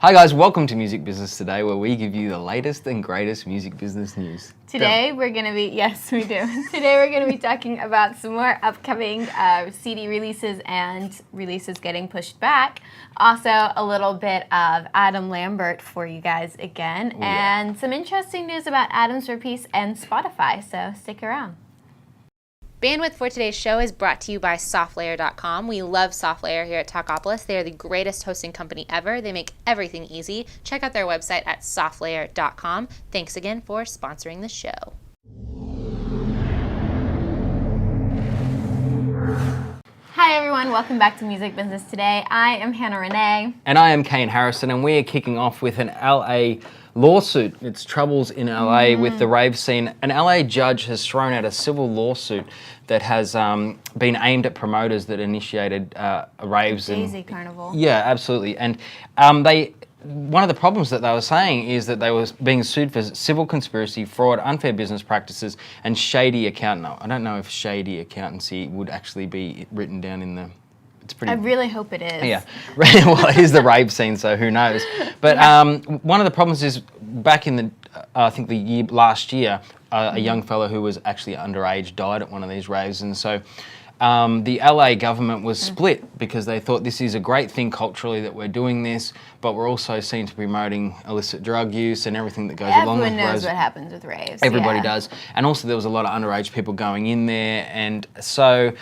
Hi guys, welcome to Music Business Today, where we give you the latest and greatest music business news. Today we're going to be, yes we do, today we're going to be talking about some more upcoming CD releases and releases getting pushed back. Also a little bit of Adam Lambert for you guys again, and some interesting news about Atoms for Peace and Spotify, so stick around. Bandwidth for today's show is brought to you by SoftLayer.com. We love SoftLayer here at Talkapolis. They are the greatest hosting company ever. They make everything easy. Check out their website at SoftLayer.com. Thanks again for sponsoring the show. Hi everyone, welcome back to Music Business Today. I am Hannah Renee. And I am Kane Harrison, and we are kicking off with an LA lawsuit. It's troubles in LA with the rave scene. An LA judge has thrown out a civil lawsuit that has been aimed at promoters that initiated raves. Daisy Carnival. Yeah, absolutely. And one of the problems that they were saying is that they were being sued for civil conspiracy, fraud, unfair business practices, and shady accounting. I don't know if shady accountancy would actually be written down in the... It's pretty... I really hope it is. Yeah. Well, it is the rave scene, so who knows. But one of the problems is back in the, I think last year, a young fellow who was actually underage died at one of these raves. And so the LA government was split because they thought this is a great thing culturally that we're doing this, but we're also seen to be promoting illicit drug use and everything that goes along with raves. Everyone knows what happens with raves. Everybody does. And also there was a lot of underage people going in there. And so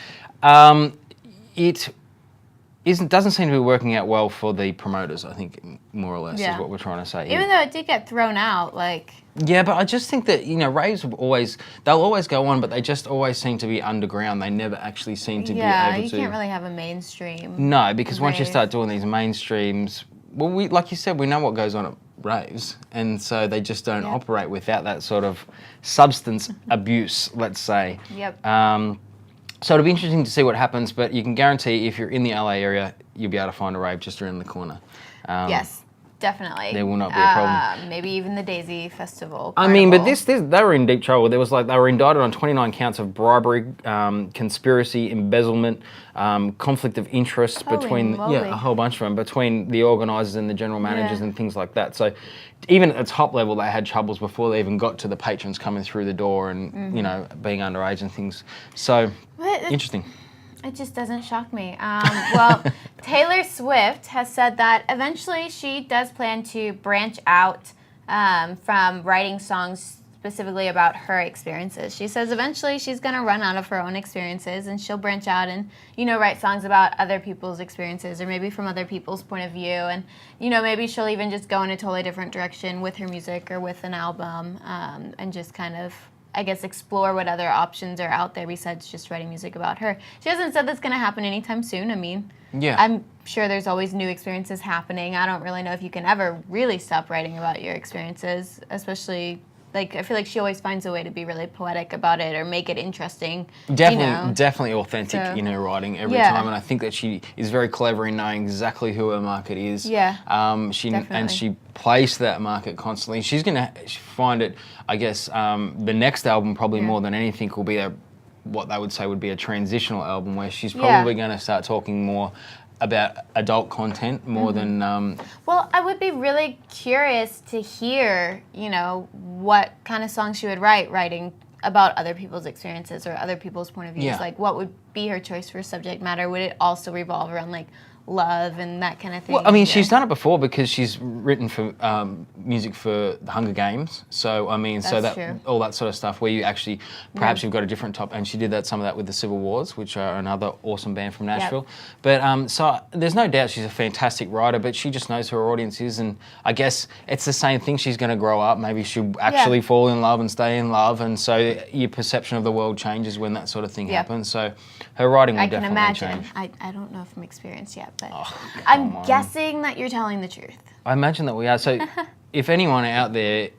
it doesn't seem to be working out well for the promoters, I think, more or less, is what we're trying to say. Even though it did get thrown out, like... Yeah, but I just think that, raves they'll always go on, but they just always seem to be underground. They never actually seem to be able to... Yeah, you can't really have a mainstream. No, because once you start doing these mainstreams, well, like you said, we know what goes on at raves, and so they just don't operate without that sort of substance abuse, let's say. Yep. So it'll be interesting to see what happens, but you can guarantee if you're in the LA area, you'll be able to find a rave just around the corner. Yes, definitely. There will not be a problem. Maybe even the Daisy Festival. I mean, but they were in deep trouble. They were indicted on 29 counts of bribery, conspiracy, embezzlement, conflict of interest between a whole bunch of them, between the organisers and the general managers and things like that. So even at the top level, they had troubles before they even got to the patrons coming through the door and being underage and things. So interesting. It just doesn't shock me. Well, Taylor Swift has said that eventually she does plan to branch out from writing songs specifically about her experiences. She says eventually she's going to run out of her own experiences and she'll branch out and, write songs about other people's experiences or maybe from other people's point of view. And, maybe she'll even just go in a totally different direction with her music or with an album and just kind of, I guess, explore what other options are out there besides just writing music about her. She hasn't said that's going to happen anytime soon. I mean, I'm sure there's always new experiences happening. I don't really know if you can ever really stop writing about your experiences, especially... I feel like she always finds a way to be really poetic about it or make it interesting. Definitely authentic in her writing every time, and I think that she is very clever in knowing exactly who her market is. She plays to that market constantly. She's going to find it, I guess, the next album probably more than anything will be what they would say would be a transitional album where she's probably going to start talking more about adult content more than... Well, I would be really curious to hear, what kind of songs she would writing about other people's experiences or other people's point of views. Yeah. Like, what would be her choice for subject matter? Would it also revolve around, love and that kind of thing? Well, I mean, she's done it before because she's written for music for the Hunger Games. So, I mean, all that sort of stuff where you actually, perhaps you've got a different top, and she did some of that with the Civil Wars, which are another awesome band from Nashville. But so there's no doubt she's a fantastic writer, but she just knows who her audience is, and I guess it's the same thing. She's going to grow up. Maybe she'll actually fall in love and stay in love, and so your perception of the world changes when that sort of thing happens. So her writing will definitely change. I don't know from experience yet, but I'm guessing that you're telling the truth. I imagine that we are. So if anyone out there,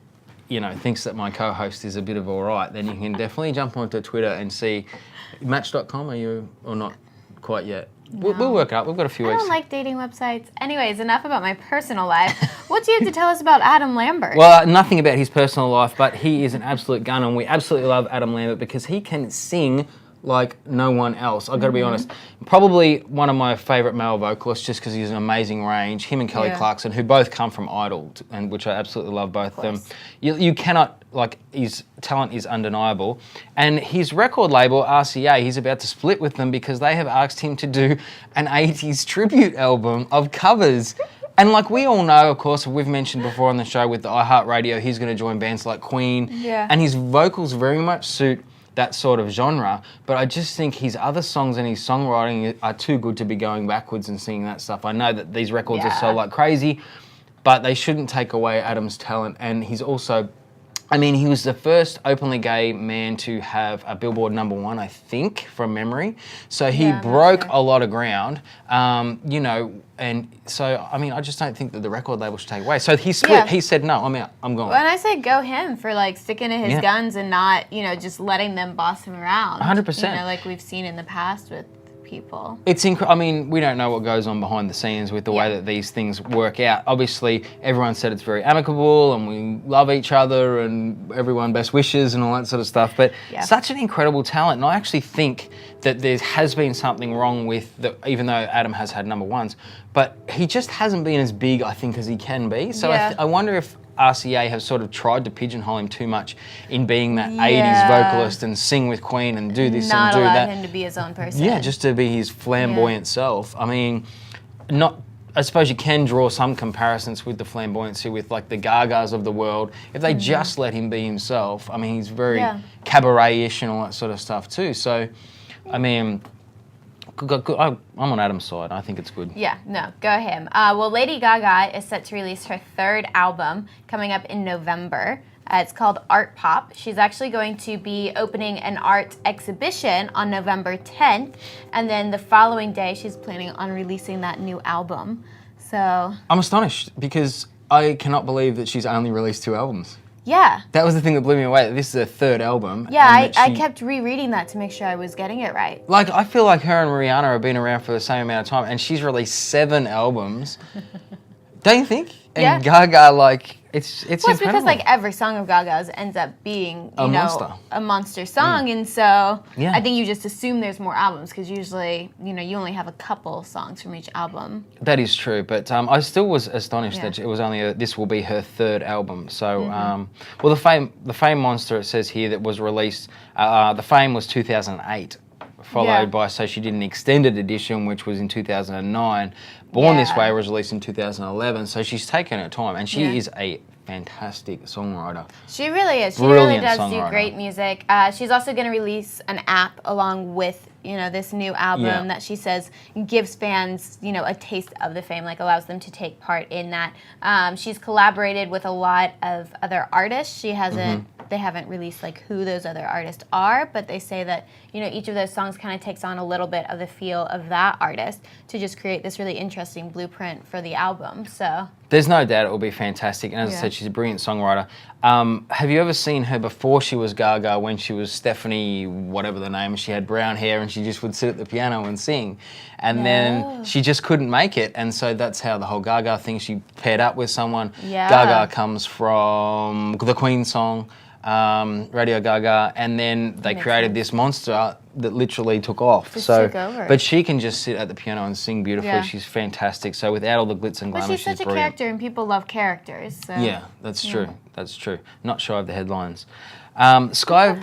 thinks that my co-host is a bit of all right, then you can definitely jump onto Twitter and see Match.com. Are you or not quite yet? No. We'll work it out. We've got a few weeks. I don't like dating websites. Anyways, enough about my personal life. What do you have to tell us about Adam Lambert? Well, nothing about his personal life, but he is an absolute gun, and we absolutely love Adam Lambert because he can sing like no one else. I've got to be honest. Probably one of my favourite male vocalists, just because he's an amazing range. Him and Kelly Clarkson, who both come from Idol, and which I absolutely love both of them. You cannot, like, his talent is undeniable. And his record label, RCA, he's about to split with them because they have asked him to do an 80s tribute album of covers. And like we all know, of course, we've mentioned before on the show with the iHeartRadio, he's going to join bands like Queen. Yeah. And his vocals very much suit that sort of genre, but I just think his other songs and his songwriting are too good to be going backwards and singing that stuff. I know that these records are sold like crazy, but they shouldn't take away Adam's talent. And he's also, I mean, he was the first openly gay man to have a Billboard #1, I think, from memory. So he broke a lot of ground, you know, and so, I mean, I just don't think that the record label should take away. So he split, he said, no, I'm out, I'm gone. Well, and I say go him for, like, sticking to his guns and not, you know, just letting them boss him around. 100%. You know, like we've seen in the past with people. It's I mean, we don't know what goes on behind the scenes with the way that these things work out. Obviously, everyone said it's very amicable and we love each other and everyone best wishes and all that sort of stuff. But such an incredible talent. And I actually think that there has been something wrong with, even though Adam has had #1s, but he just hasn't been as big, I think, as he can be. So I wonder if RCA have sort of tried to pigeonhole him too much in being that 80s vocalist and sing with Queen and do this and do that. Not allow him to be his own person. Yeah, just to be his flamboyant self. I mean, I suppose you can draw some comparisons with the flamboyancy with like the Gagas of the world. If they just let him be himself, I mean, he's very cabaret-ish and all that sort of stuff too. So, I mean, I'm on Adam's side. I think it's good. Yeah, no, go him. Well, Lady Gaga is set to release her 3rd album coming up in November. It's called Art Pop. She's actually going to be opening an art exhibition on November 10th, and then the following day she's planning on releasing that new album. So I'm astonished because I cannot believe that she's only released 2 albums. Yeah. That was the thing that blew me away. This is her 3rd album. Yeah, I kept rereading that to make sure I was getting it right. Like, I feel like her and Rihanna have been around for the same amount of time, and she's released 7 albums. Don't you think? And Gaga, like, it's incredible. It's because, like, every song of Gaga's ends up being, you know, a monster song, and so I think you just assume there's more albums, because usually, you know, you only have a couple songs from each album. That is true, but I still was astonished that it was only this will be her 3rd album. So, well, the Fame Monster, it says here, that was released, the Fame was 2008. Followed by, so she did an extended edition, which was in 2009. Born This Way was released in 2011, so she's taken her time, and she is a fantastic songwriter. She really is. She Brilliant really does do great music. She's also going to release an app along with, you know, this new album that she says gives fans, you know, a taste of the Fame, like allows them to take part in that. She's collaborated with a lot of other artists. She hasn't. They haven't released like who those other artists are, but they say that, you know, each of those songs kind of takes on a little bit of the feel of that artist to just create this really interesting blueprint for the album. So there's no doubt it will be fantastic, and as I said, she's a brilliant songwriter. Have you ever seen her before she was Gaga, when she was Stephanie, whatever the name? She had brown hair and she just would sit at the piano and sing, and then she just couldn't make it, and so that's how the whole Gaga thing. She paired up with someone. Gaga comes from the Queen song. Radio Gaga, and then they created this monster that literally took off. Just took over. But she can just sit at the piano and sing beautifully. She's fantastic. So without all the glitz and glamour, she's such a character, and people love characters. So. Yeah, that's true. That's true. Not shy of the headlines. Sky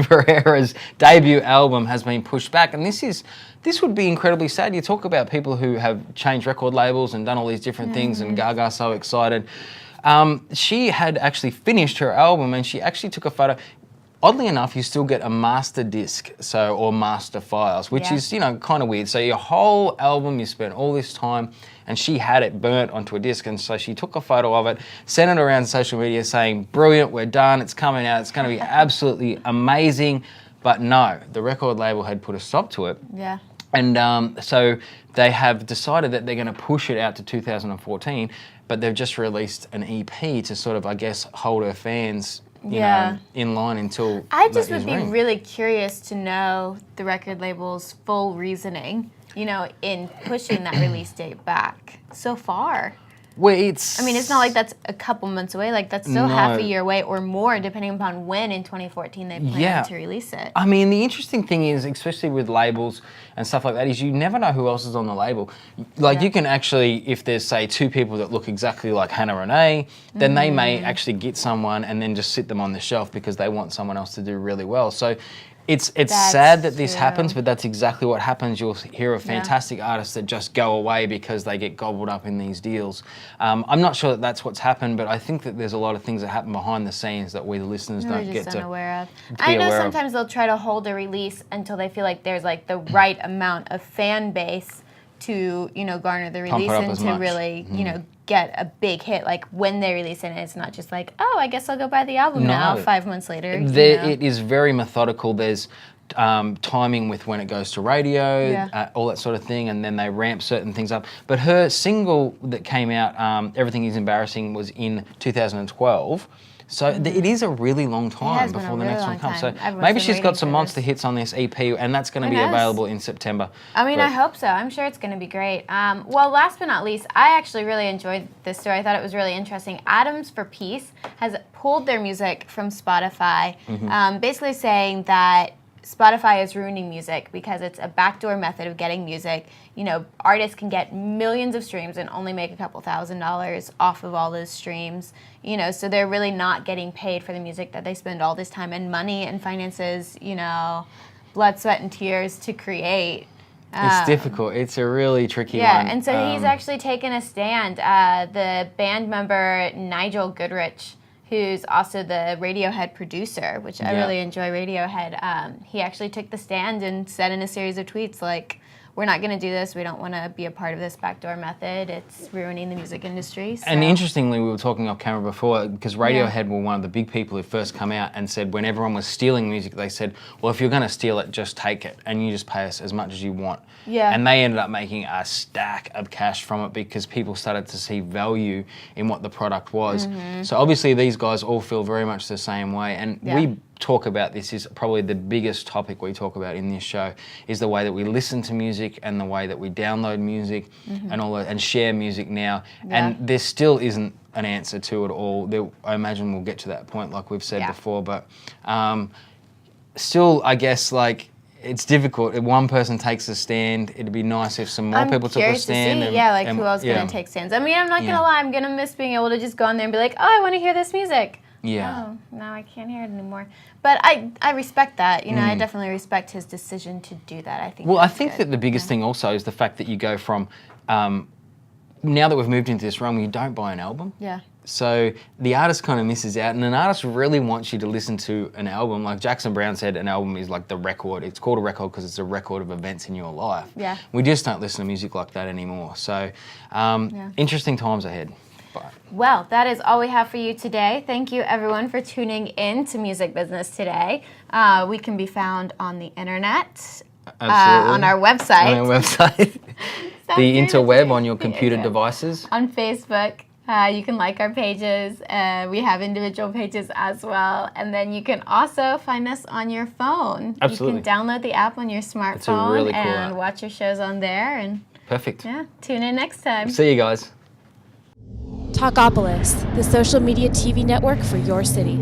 Ferreira's debut album has been pushed back, and this would be incredibly sad. You talk about people who have changed record labels and done all these different things, and Gaga's so excited. She had actually finished her album, and she actually took a photo. Oddly enough, you still get a master disc, or master files, which is, you know, kind of weird. So your whole album, you spent all this time, and she had it burnt onto a disc, and so she took a photo of it, sent it around social media saying, brilliant, we're done, it's coming out, it's going to be absolutely amazing. But no, the record label had put a stop to it. Yeah. And so they have decided that they're going to push it out to 2014, but they've just released an EP to sort of, I guess, hold her fans, you know, in line until I just would be really curious to know the record label's full reasoning, you know, in pushing that release date back so far. Well, it's... I mean, it's not like that's a couple months away. Like, that's still half a year away or more, depending upon when in 2014 they plan to release it. I mean, the interesting thing is, especially with labels and stuff like that, is you never know who else is on the label. Like, you can actually, if there's, say, 2 people that look exactly like Hannah Renee, then they may actually get someone and then just sit them on the shelf because they want someone else to do really well. So it's sad that this happens, but that's exactly what happens. You'll hear of fantastic artists that just go away because they get gobbled up in these deals. I'm not sure that that's what's happened, but I think that there's a lot of things that happen behind the scenes that we, the listeners, don't get to unaware of. I know sometimes they'll try to hold a release until they feel like there's like the right amount of fan base to, you know, garner the release and to really, you know, get a big hit. Like when they release it, it's not just like, oh, I guess I'll go buy the album now 5 months later. It is very methodical. There's timing with when it goes to radio, all that sort of thing, and then they ramp certain things up. But her single that came out, Everything Is Embarrassing, was in 2012. So it is a really long time before the next one comes. So maybe she's got some monster hits on this EP, and that's going to be available in September. I mean, I hope so. I'm sure it's going to be great. Well, last but not least, I actually really enjoyed this story. I thought it was really interesting. Atoms for Peace has pulled their music from Spotify, basically saying that Spotify is ruining music because it's a backdoor method of getting music. You know, artists can get millions of streams and only make a couple $1,000s off of all those streams. You know, so they're really not getting paid for the music that they spend all this time and money and finances, you know, blood, sweat, and tears to create. It's difficult. It's a really tricky one. Yeah, and so he's actually taken a stand. The band member Nigel Goodrich, who's also the Radiohead producer, which I really enjoy Radiohead, he actually took the stand and said in a series of tweets, like, we're not going to do this. We don't want to be a part of this backdoor method. It's ruining the music industry. So. And interestingly, we were talking off camera before, because Radiohead were one of the big people who first come out and said when everyone was stealing music, they said, well, if you're going to steal it, just take it and you just pay us as much as you want. Yeah. And they ended up making a stack of cash from it because people started to see value in what the product was. So obviously these guys all feel very much the same way. And we talk about this, is probably the biggest topic we talk about in this show, is the way that we listen to music and the way that we download music and all that, and share music now. And there still isn't an answer to it all. I imagine we'll get to that point like we've said before, but still, I guess, like, it's difficult. If one person takes a stand, it'd be nice if some more people took a stand. To see, who else is going to take stands. I mean, I'm not going to lie, I'm going to miss being able to just go on there and be like, oh, I want to hear this music. Yeah. Oh, now I can't hear it anymore. But I respect that. You know, I definitely respect his decision to do that. I think. Well, I think that the biggest thing also is the fact that you go from, now that we've moved into this realm, you don't buy an album. Yeah. So the artist kind of misses out, and an artist really wants you to listen to an album. Like Jackson Brown said, an album is like the record. It's called a record because it's a record of events in your life. Yeah. We just don't listen to music like that anymore. So interesting times ahead. Well, that is all we have for you today. Thank you, everyone, for tuning in to Music Business Today. We can be found on the internet, on our website. On our website. The interweb, on your computer devices. On Facebook. You can like our pages. We have individual pages as well. And then you can also find us on your phone. Absolutely. You can download the app on your smartphone. It's a really cool and app. Watch your shows on there. And perfect. Yeah, tune in next time. See you guys. Talkapolis, the social media TV network for your city.